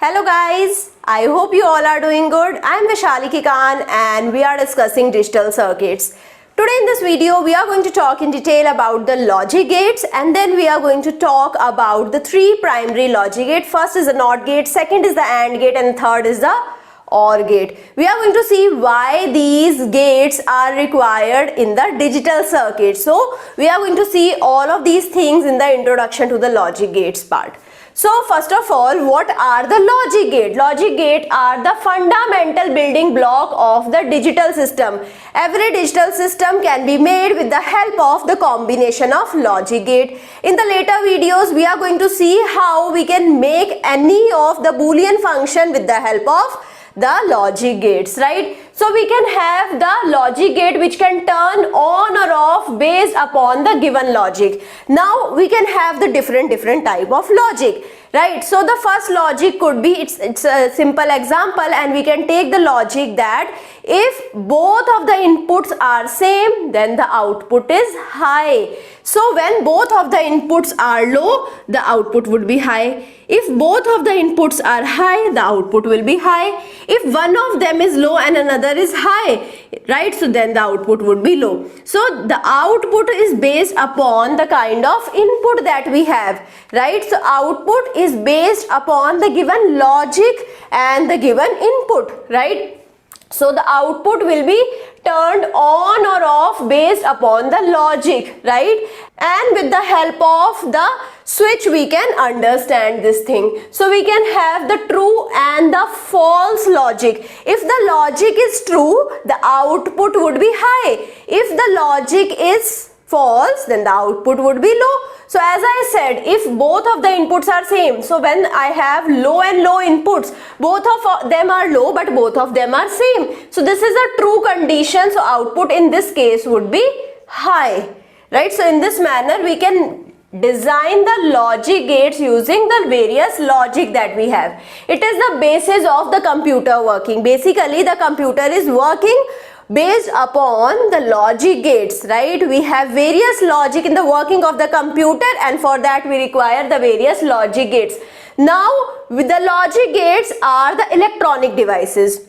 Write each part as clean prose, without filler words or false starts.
Hello guys, I hope you all are doing good. I am Vaishali Kikan and we are discussing digital circuits. Today in this video we are going to talk in detail about the logic gates and then we are going to talk about the three primary logic gates. First is the NOT gate, second is the AND gate and third is the OR gate. We are going to see why these gates are required in the digital circuit. So we are going to see all of these things in the introduction to the logic gates part. So first of all, what are the logic gate? Logic gate are the fundamental building block of the digital system. Every digital system can be made with the help of the combination of logic gate. In the later videos, we are going to see how we can make any of the Boolean function with the help of the logic gates, right? So we can have the logic gate which can turn on or off based upon the given logic. Now we can have the different type of logic, right? So the first logic could be, it's a simple example and we can take the logic that if both of the inputs are same, then the output is high. So when both of the inputs are low, the output would be high. If both of the inputs are high, the output will be high. If one of them is low and another is high, right? So then the output would be low. So the output is based upon the kind of input that we have, right? So output is based upon the given logic and the given input, right? So the output will be turned on or off based upon the logic, right? And with the help of the switch we can understand this thing. So we can have the true and the false logic. If the logic is true, the output would be high. If the logic is false, then the output would be low. So as I said, if both of the inputs are same, so when I have low and low inputs, both of them are low but both of them are same. So this is a true condition, so output in this case would be high, right? So in this manner we can design the logic gates using the various logic that we have. It is the basis of the computer working. Basically the computer is working based upon the logic gates, right? We have various logic in the working of the computer and for that we require the various logic gates. Now with the logic gates are the electronic devices.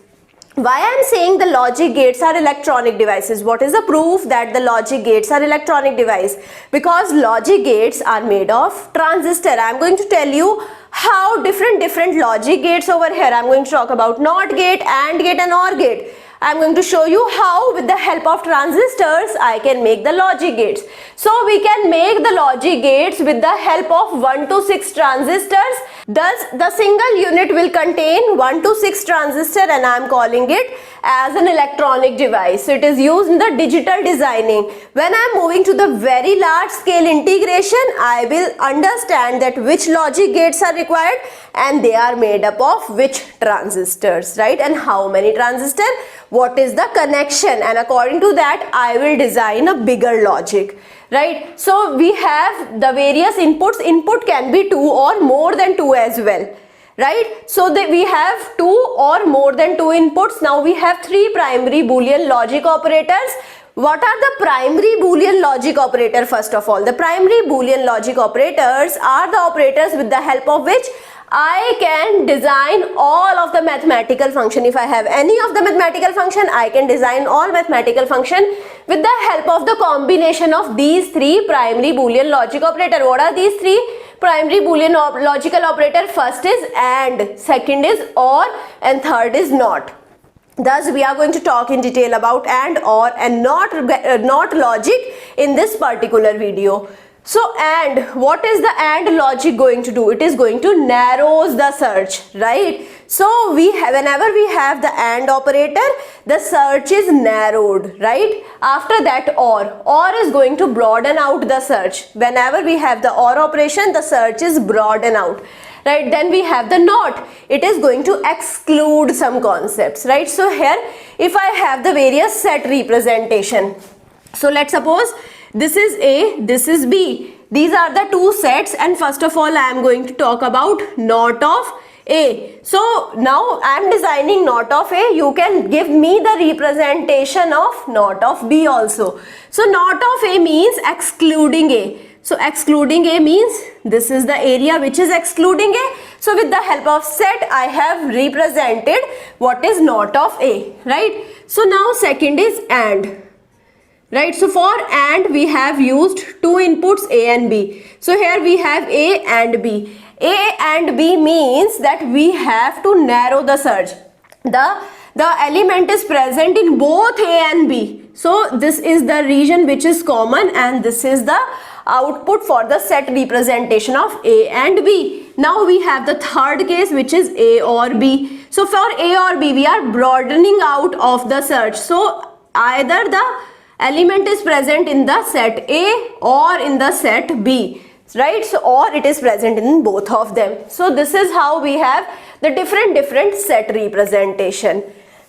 Why I am saying the logic gates are electronic devices? What is the proof that the logic gates are electronic device? Because logic gates are made of transistor. I am going to tell you how different logic gates over here. I am going to talk about NOT gate, AND gate and OR gate. I am going to show you how with the help of transistors I can make the logic gates. So we can make the logic gates with the help of 1 to 6 transistors. Thus the single unit will contain 1 to 6 transistor and I am calling it as an electronic device. So it is used in the digital designing. When I am moving to the very large scale integration, I will understand that which logic gates are required and they are made up of which transistors, right? And how many transistors, what is the connection, and according to that I will design a bigger logic, right? So we have the various inputs. Input can be 2 or more than 2 as well, right? So that we have 2 or more than 2 inputs. Now we have 3 primary Boolean logic operators. What are the primary Boolean logic operator? First of all, the primary Boolean logic operators are the operators with the help of which I can design all of the mathematical function. If I have any of the mathematical function, I can design all mathematical function with the help of the combination of these 3 primary Boolean logic operator. What are these 3 primary Boolean logical operator? First is AND, second is OR and third is NOT. Thus we are going to talk in detail about AND, OR and NOT logic in this particular video. So AND, what is the AND logic going to do? It is going to narrows the search, right? So whenever we have the AND operator, the search is narrowed, right? After that OR is going to broaden out the search. Whenever we have the OR operation, the search is broaden out, right? Then we have the NOT. It is going to exclude some concepts, right? So here if I have the various set representation, so let's suppose this is A, this is B. These are the 2 sets and first of all I am going to talk about NOT of A. So now I am designing NOT of A. You can give me the representation of NOT of B also. So NOT of A means excluding A. So excluding A means this is the area which is excluding A. So with the help of set, I have represented what is not of A, right? So now second is AND. Right, so for AND we have used two inputs A and B. So here we have A and B. A and B means that we have to narrow the search. The element is present in both A and B. So this is the region which is common, and this is the output for the set representation of A and B. Now we have the third case, which is A or B. So for A or B, we are broadening out of the search. So either the element is present in the set A or in the set B, right? So or it is present in both of them. So this is how we have the different set representation.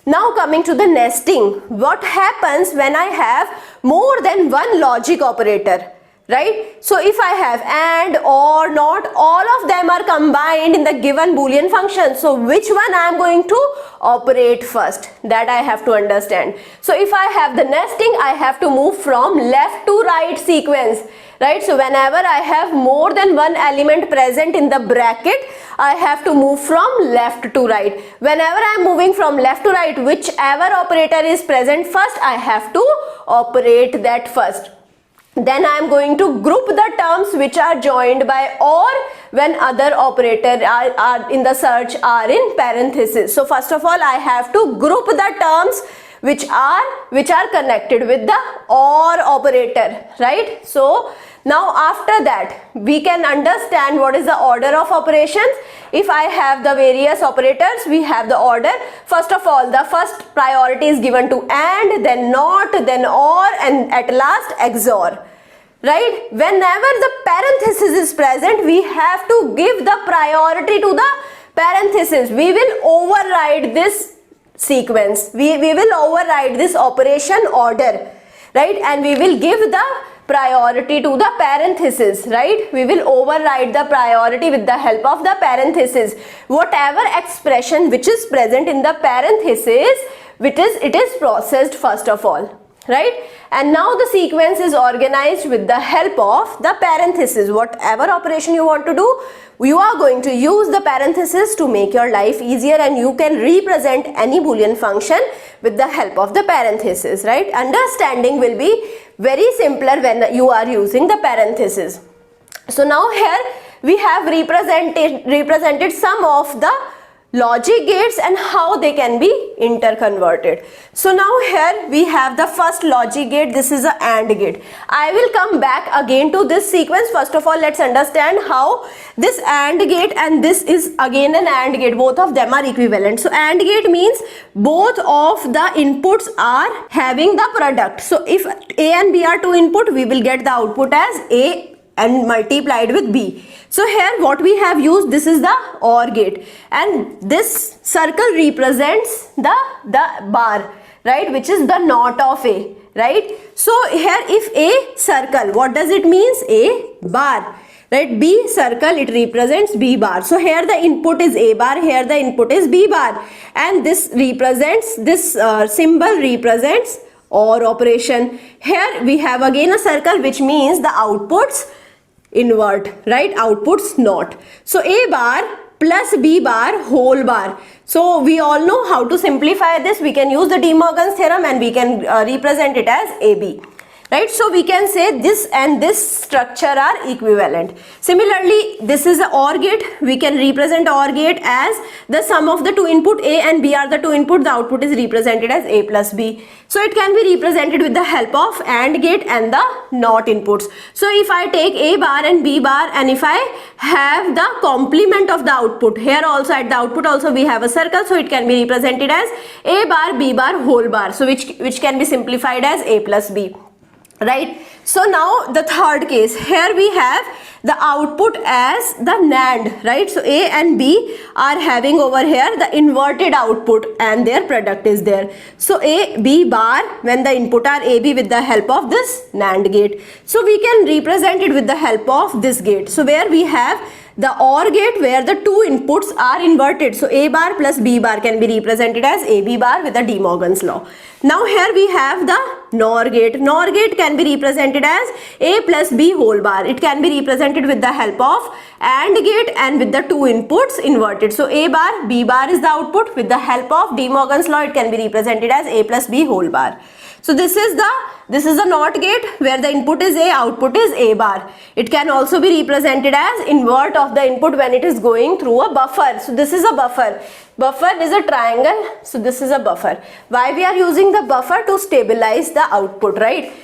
Now coming to the nesting, what happens when I have more than one logic operator? Right? So if I have AND, OR, NOT, all of them are combined in the given Boolean function. So which one I am going to operate first? That I have to understand. So if I have the nesting, I have to move from left to right sequence. Right? So whenever I have more than one element present in the bracket, I have to move from left to right. Whenever I am moving from left to right, whichever operator is present first, I have to operate that first. Then I am going to group the terms which are joined by OR when other operators are in the search are in parenthesis. So first of all, I have to group the terms which are connected with the OR operator, right? So now after that, we can understand what is the order of operations. If I have the various operators, we have the order. First of all, the first priority is given to AND, then NOT, then OR, and at last XOR. Right? Whenever the parenthesis is present, we have to give the priority to the parenthesis. We will override this sequence. We will override this operation order. Right? And we will give the priority to the parenthesis, right? We will override the priority with the help of the parenthesis. Whatever expression which is present in the parenthesis, it is processed first of all, right? And now the sequence is organized with the help of the parenthesis. Whatever operation you want to do, you are going to use the parenthesis to make your life easier, and you can represent any Boolean function with the help of the parenthesis, right? Understanding will be very simpler when you are using the parenthesis. So now here we have represented some of the logic gates and how they can be interconverted. So now here we have the first logic gate. This is a AND gate. I will come back again to this sequence. First of all, let's understand how this AND gate and this is again an AND gate. Both of them are equivalent. So AND gate means both of the inputs are having the product. So if A and B are two input, we will get the output as A and multiplied with B. So here what we have used, this is the OR gate, and this circle represents the bar, right, which is the NOT of A, right? So here if A circle, what does it means? A bar, right? B circle, it represents B bar. So here the input is A bar, here the input is B bar, and this represents, this symbol represents OR operation. Here we have again a circle, which means the outputs invert, right? Outputs NOT. So A bar plus B bar whole bar. So we all know how to simplify this. We can use the De Morgan's theorem and we can represent it as AB. Right? So we can say this and this structure are equivalent. Similarly, this is a OR gate. We can represent OR gate as the sum of the two input. A and B are the two input. The output is represented as A plus B. So it can be represented with the help of AND gate and the NOT inputs. So if I take A bar and B bar, and if I have the complement of the output, here also at the output also we have a circle, so it can be represented as A bar B bar whole bar. So which can be simplified as A plus B. Right? So now the third case, here we have the output as the NAND, right? So A and B are having over here the inverted output and their product is there. So A, B bar when the input are A, B with the help of this NAND gate. So we can represent it with the help of this gate. So where we have the OR gate where the two inputs are inverted. So A bar plus B bar can be represented as AB bar with the De Morgan's law. Now here we have the NOR gate. NOR gate can be represented as A plus B whole bar. It can be represented with the help of AND gate and with the two inputs inverted. So A bar, B bar is the output. With the help of De Morgan's law, it can be represented as A plus B whole bar. So this is the NOT gate where the input is A, output is A bar. It can also be represented as invert of the input when it is going through a buffer. So this is a buffer. Buffer is a triangle. So this is a buffer. Why we are using the buffer? To stabilize the output, right?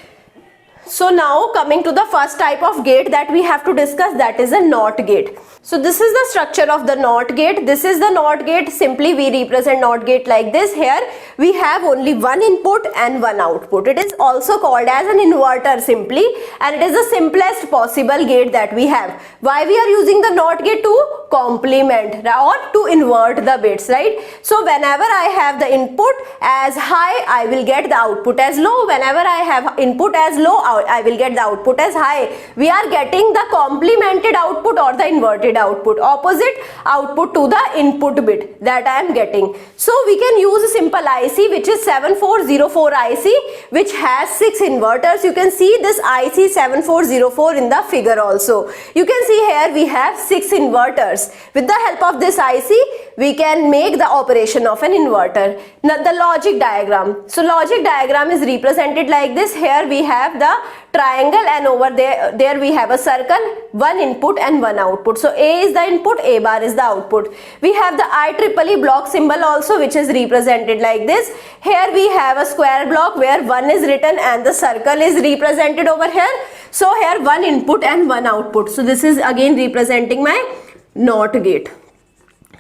So now coming to the first type of gate that we have to discuss, that is a NOT gate. So this is the structure of the NOT gate. This is the NOT gate. Simply we represent NOT gate like this. Here we have only one input and one output. It is also called as an inverter simply, and it is the simplest possible gate that we have. Why we are using the NOT gate? To complement or to invert the bits, right? So whenever I have the input as high, I will get the output as low. Whenever I have input as low, I will get the output as high. We are getting the complemented output or the inverted output, opposite output to the input bit that I am getting. So we can use a simple IC which is 7404 IC, which has 6 inverters. You can see this IC 7404 in the figure also. You can see here we have 6 inverters. With the help of this IC, we can make the operation of an inverter. Now the logic diagram. So logic diagram is represented like this. Here we have the triangle and over there we have a circle, one input and one output. So A is the input, A bar is the output. We have the IEEE block symbol also, which is represented like this. Here we have a square block where 1 is written and the circle is represented over here. So here one input and one output. So this is again representing my NOT gate.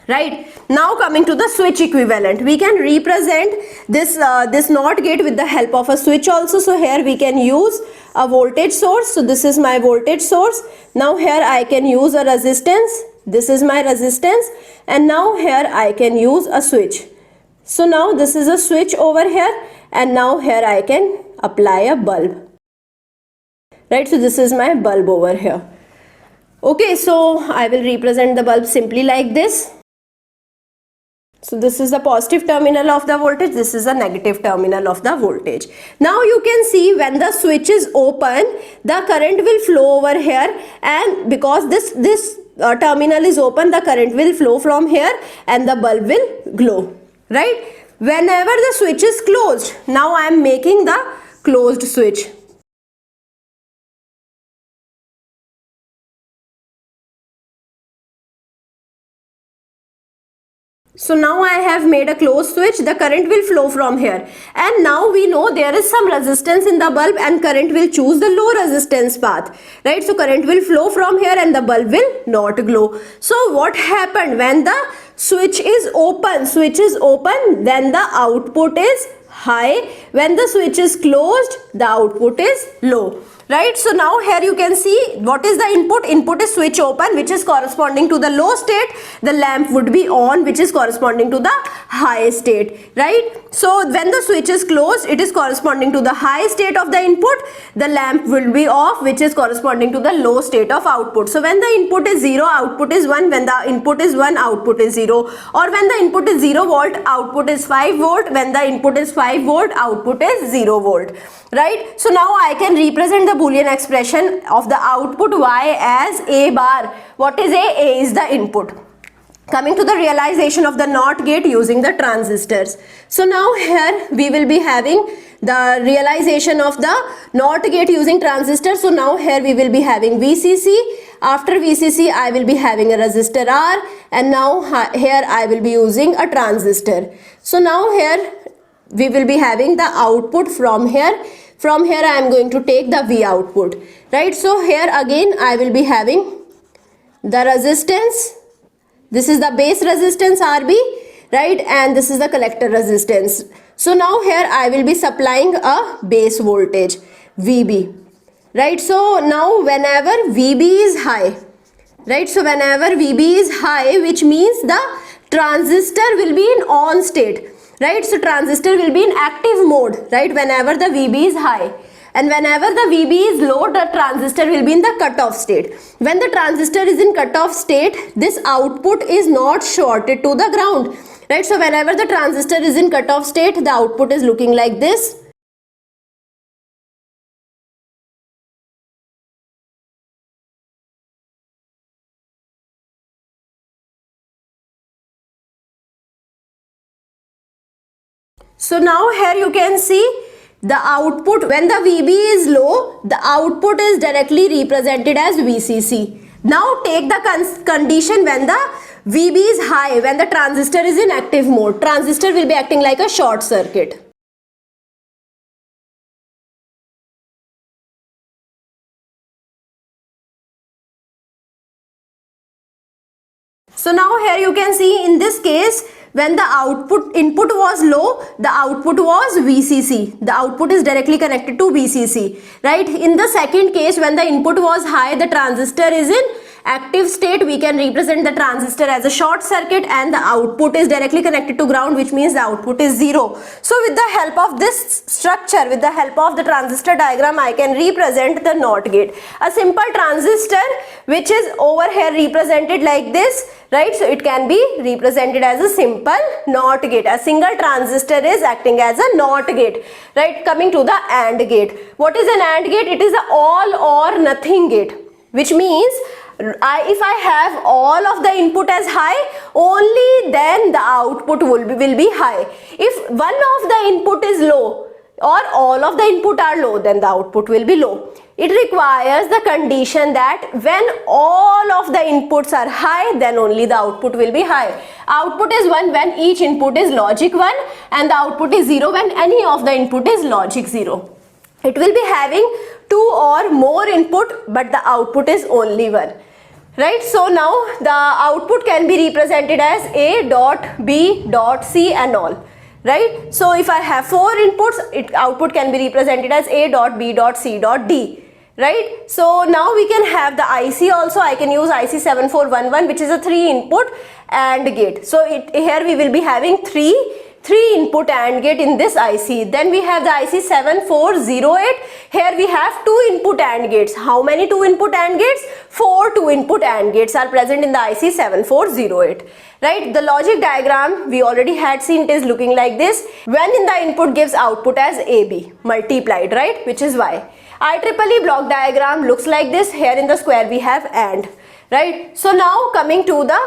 Right, now coming to the switch equivalent, we can represent this NOT gate with the help of a switch also. So here we can use a voltage source. So this is my voltage source. Now here I can use a resistance. This is my resistance, and now here I can use a switch. So now this is a switch over here, and now here I can apply a bulb. Right, so this is my bulb over here. Okay, so I will represent the bulb simply like this. So this is the positive terminal of the voltage, this is the negative terminal of the voltage. Now you can see when the switch is open, the current will flow over here, and because this terminal is open, the current will flow from here and the bulb will glow, right? Whenever the switch is closed, now I am making the closed switch. So now I have made a closed switch, the current will flow from here, and now we know there is some resistance in the bulb and current will choose the low resistance path, right? So current will flow from here and the bulb will not glow. So what happened when the switch is open? Switch is open, then the output is high. When the switch is closed, the output is low. Right, so now here you can see what is the input. Input is switch open, which is corresponding to the low state. The lamp would be on, which is corresponding to the high state, right? So when the switch is closed, it is corresponding to the high state of the input. The lamp will be off, which is corresponding to the low state of output. So when the input is 0, output is 1. When the input is 1, output is 0. Or when the input is 0 volt, output is 5 volt. When the input is 5 volt, output is 0 volt. Right, so now I can represent the Boolean expression of the output Y as A bar. What is A? A is the input. Coming to the realization of the NOT gate using the transistors. So now here we will be having the realization of the NOT gate using transistor. So now here we will be having VCC. After VCC I will be having a resistor R, and now here I will be using a transistor. So now here we will be having the output from here. From here I am going to take the V output, right? So here again I will be having the resistance. This is the base resistance RB, right? And this is the collector resistance. So now here I will be supplying a base voltage VB, right? So now whenever VB is high, right? So whenever VB is high, which means the transistor will be in on state. Right, so transistor will be in active mode, right, whenever the VB is high. and whenever the VB is low, the transistor will be in the cutoff state. When the transistor is in cutoff state, this output is not shorted to the ground, right? So whenever the transistor is in cutoff state, the output is looking like this. So now here you can see the output. When the VB is low, the output is directly represented as VCC. Now take the condition when the VB is high, when the transistor is in active mode. Transistor will be acting like a short circuit. So now here you can see in this case, when the input was low, the output was VCC. The output is directly connected to VCC, right? In the second case, when the input was high, the transistor is in active state. We can represent the transistor as a short circuit, and the output is directly connected to ground, which means the output is 0. So with the help of this structure, with the help of the transistor diagram, I can represent the NOT gate. A simple transistor which is over here represented like this, right? So it can be represented as a simple NOT gate. A single transistor is acting as a NOT gate, right? Coming to the AND gate. What is an AND gate? It is an all or nothing gate, which means if I have all of the input as high, only then the output will be high. If one of the input is low or all of the input are low, then the output will be low. It requires the condition that when all of the inputs are high, then only the output will be high. Output is 1 when each input is logic 1, and the output is 0 when any of the input is logic 0. It will be having 2 or more input, but the output is only 1. Right, so now the output can be represented as A dot B dot C and all. Right, so if I have 4 inputs, output can be represented as A dot B dot C dot D. Right, so now we can have the IC also. I can use IC 7411, which is a 3 input AND gate. So here we will be having 3 input AND gate in this IC. Then we have the IC 7408. Here we have 2 input AND gates. How many 2 input AND gates? 4 2 input AND gates are present in the IC 7408. Right, the logic diagram we already had seen. It is looking like this. When in the input gives output as AB multiplied, right, which is Y. IEEE block diagram looks like this. Here in the square we have AND, right. So now coming to the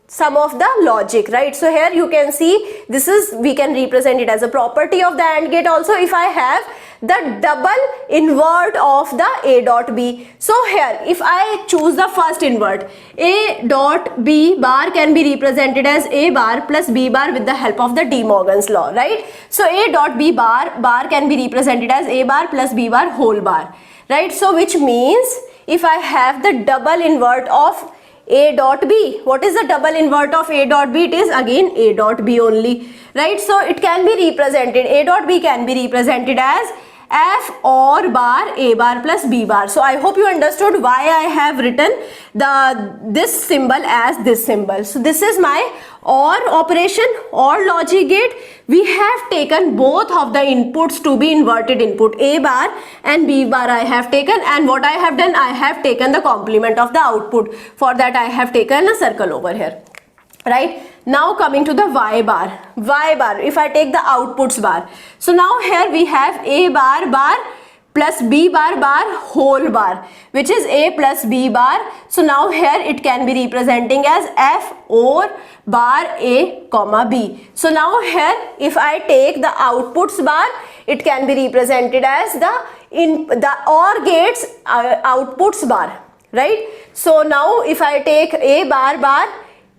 sum of the logic, right. So here you can see this is, we can represent it as a property of the AND gate also. If I have the double invert of the A dot B, so here if I choose the first invert, A dot B bar can be represented as A bar plus B bar with the help of the De Morgan's law, right. So A dot B bar can be represented as A bar plus B bar whole bar, right. So which means if I have the double invert of A dot B, what is the double invert of A dot B? It is again A dot B only, right. So it can be represented, A dot B can be represented as F or bar A bar plus B bar. So I hope you understood why I have written this symbol as this symbol. So this is my OR operation or logic gate. We have taken both of the inputs to be inverted input, A bar and B bar I have taken, and what I have done, I have taken the complement of the output. For that I have taken a circle over here, right. Now coming to the Y bar, if I take the outputs bar, so now here we have A bar plus B bar whole bar, which is A plus B bar. So now here it can be representing as F or bar A comma B. So now here if I take the outputs bar, it can be represented as the OR gates outputs bar, right. So now if I take A bar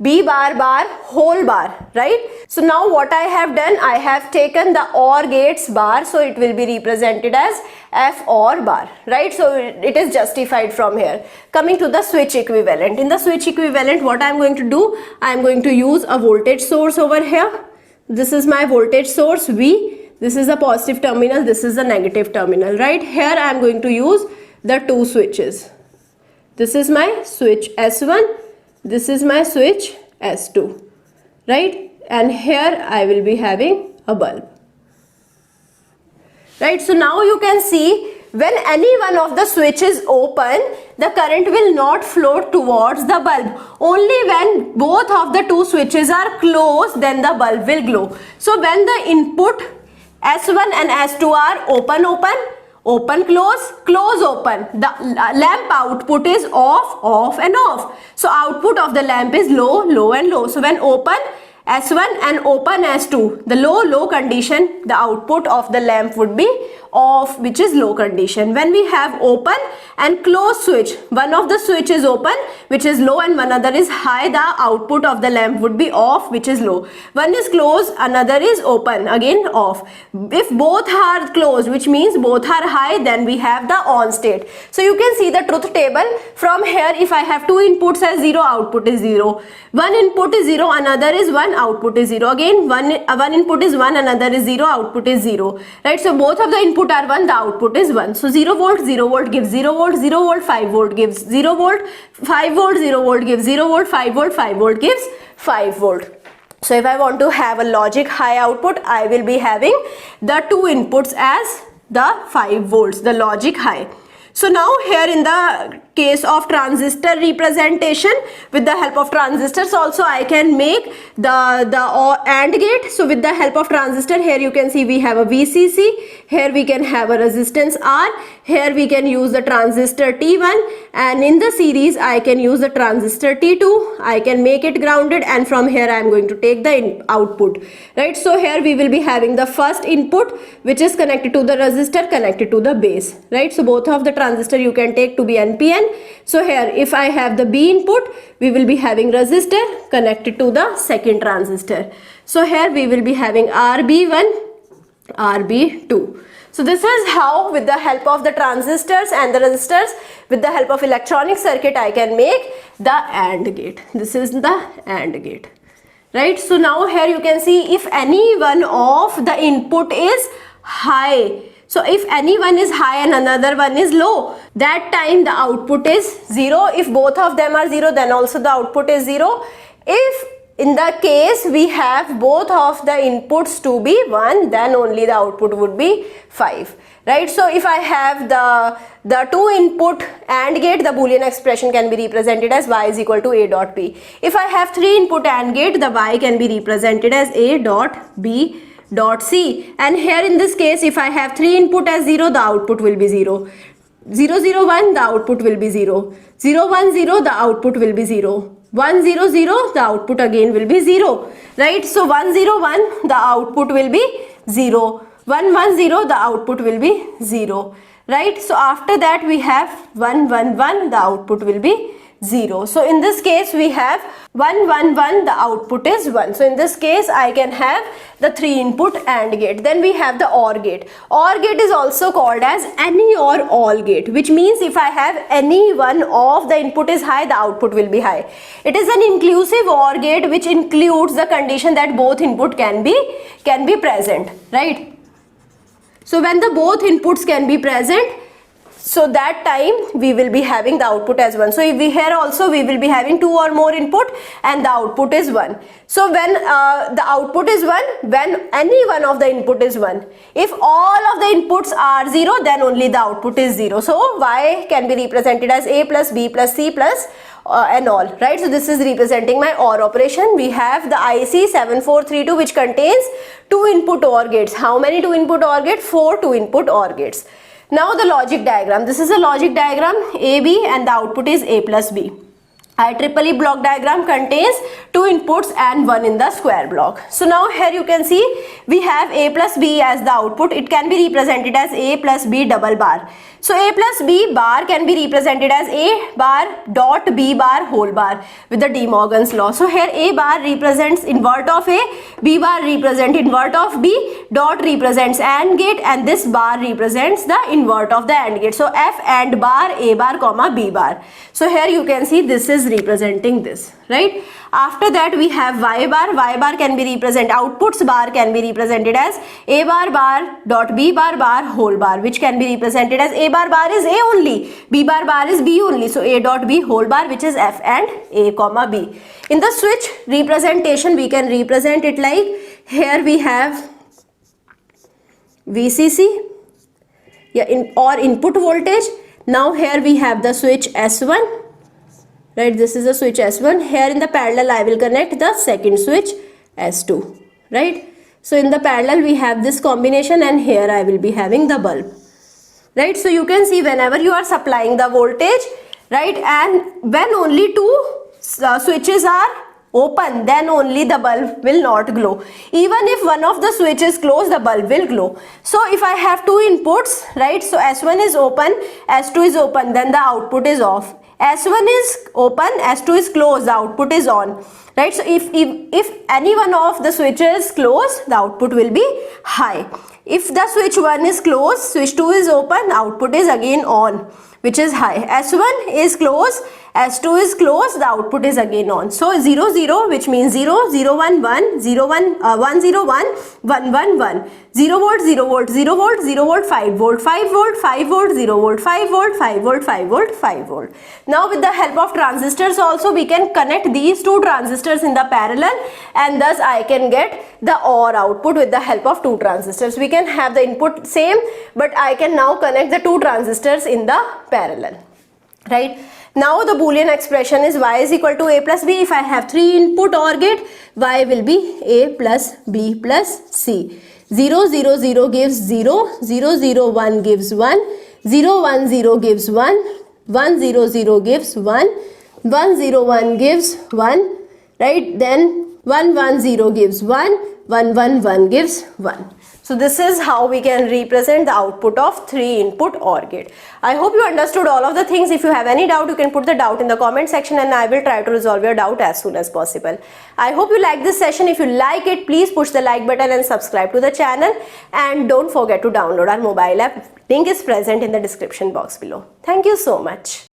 B bar whole bar, right. So now what I have done, I have taken the OR gates bar, so it will be represented as F OR bar, right. So it is justified from here. Coming to the switch equivalent. In the switch equivalent, what I am going to do, I am going to use a voltage source over here. This is my voltage source V. This is the positive terminal, this is the negative terminal, right. Here I am going to use the 2 switches. This is my switch S1. This is my switch S2, right, and here I will be having a bulb, right. So now you can see when any one of the switch is open, the current will not flow towards the bulb. Only when both of the two switches are closed, then the bulb will glow. So when the input S1 and S2 are open, close, open, the lamp output is off and off. So output of the lamp is low and low. So when open S1 and open S2, the low condition, the output of the lamp would be off, which is low condition. When we have open and close switch, one of the switch is open, which is low, and one other is high, the output of the lamp would be off, which is low. One is closed, another is open, again off. If both are closed, which means both are high, then we have the on state. So you can see the truth table from here. If I have two inputs as 0, output is 0. One input is 0, another is 1, output is 0. Again, one input is 1, another is 0, output is 0. Right? So both of the input are 1, the output is 1. So 0 volt gives 0 volt, 0 volt, 5 volt gives 0 volt, 5 volt, 0 volt gives 0 volt, 5 volt, 5 volt gives 5 volt. So if I want to have a logic high output, I will be having the two inputs as the 5 volts, the logic high. So now here in the case of transistor representation, with the help of transistors also I can make the AND gate. So with the help of transistor, here you can see we have a VCC, here we can have a resistance R, here we can use the transistor T1, and in the series I can use the transistor T2. I can make it grounded, and from here I am going to take the output, right? So here we will be having the first input, which is connected to the resistor, connected to the base, right? So both of the transistor you can take to be NPN. So here if I have the B input, we will be having resistor connected to the second transistor. So here we will be having RB1, RB2. So this is how, with the help of the transistors and the resistors, with the help of electronic circuit, I can make the AND gate. This is the AND gate, right? So now here you can see if any one of the input is high, so if any one is high and another one is low, that time the output is 0. If both of them are 0, then also the output is 0. If in the case we have both of the inputs to be 1, then only the output would be 5, right? So if I have the two input AND gate, the Boolean expression can be represented as y is equal to a dot b. If I have 3 input AND gate, the y can be represented as a dot b dot c. And here in this case, if I have 3 input as 0, the output will be 0. 0 0 1, the output will be 0. 0 1 0, the output will be 0. 1 0 0, the output again will be 0, right? So 1 0 1, the output will be 0. 1 1 0, the output will be 0, right? So after that we have 1 1 1, the output will be 0. So in this case we have 1 1 1, the output is 1. So in this case I can have the 3 input AND gate. Then we have the OR gate. OR gate is also called as any or all gate, which means if I have any one of the input is high, the output will be high. It is an inclusive OR gate which includes the condition that both input can be present, right? So when the both inputs can be present, so that time we will be having the output as 1. So if we here also we will be having 2 or more input and the output is 1. So when the output is 1, when any one of the input is 1. If all of the inputs are 0, then only the output is 0. So y can be represented as a plus b plus c plus and all, right? So this is representing my OR operation. We have the IC 7432 which contains 2 input OR gates. How many 2 input OR gates? 4 2 input OR gates. Now the logic diagram. This is a logic diagram AB and the output is A plus B. IEEE block diagram contains 2 inputs and 1 in the square block. So now here you can see we have A plus B as the output. It can be represented as A plus B double bar. So A plus B bar can be represented as A bar dot B bar whole bar with the De Morgan's law. So here A bar represents invert of A, B bar represents invert of B, dot represents AND gate, and this bar represents the invert of the AND gate. So F AND bar, A bar comma B bar. So here you can see this is representing this, right? After that we have Y bar can be represented, outputs bar can be represented as A bar dot B bar whole bar, which can be represented as A bar is A only, B bar is B only, so A dot B whole bar, which is F and A comma B. In the switch representation we can represent it like, here we have VCC, or input voltage. Now here we have the switch S1, right? This is the switch S1. Here in the parallel I will connect the second switch S2, right? So in the parallel we have this combination, and here I will be having the bulb, right? So you can see whenever you are supplying the voltage, right, and when only two switches are open, then only the bulb will not glow. Even if one of the switches closed, the bulb will glow. So if I have two inputs, right, so S1 is open, S2 is open, then the output is off. S1 is open, S2 is closed, the output is on, right? So if any one of the switches is closed, the output will be high. If the switch 1 is closed, switch 2 is open, output is again on, which is high. S1 is closed, S2 is closed, the output is again on. So 0 0, which means 0 0 1 1 0 1 1 0 1 1 1 1, 0 volt 0 volt 0 volt 0 volt 5 volt 5 volt 5 volt 0 volt 5 volt 5 volt 5 volt 5 volt. Now with the help of transistors also we can connect these two transistors in the parallel, and thus I can get the OR output with the help of two transistors. We can have the input same, but I can now connect the two transistors in the parallel, right? Now the Boolean expression is y is equal to a plus b. If I have 3 input OR gate, y will be a plus b plus c. 0 0 0 gives 0, 0 0 1 gives 1, 0 1 0 gives 1, 1 0 0 gives 1, 1 0 1 gives 1, right? Then 1 1 0 gives 1, 1 1 1 gives 1. So this is how we can represent the output of 3 input OR gate. I hope you understood all of the things. If you have any doubt, you can put the doubt in the comment section, and I will try to resolve your doubt as soon as possible. I hope you like this session. If you like it, please push the like button and subscribe to the channel, and don't forget to download our mobile app. Link is present in the description box below. Thank you so much.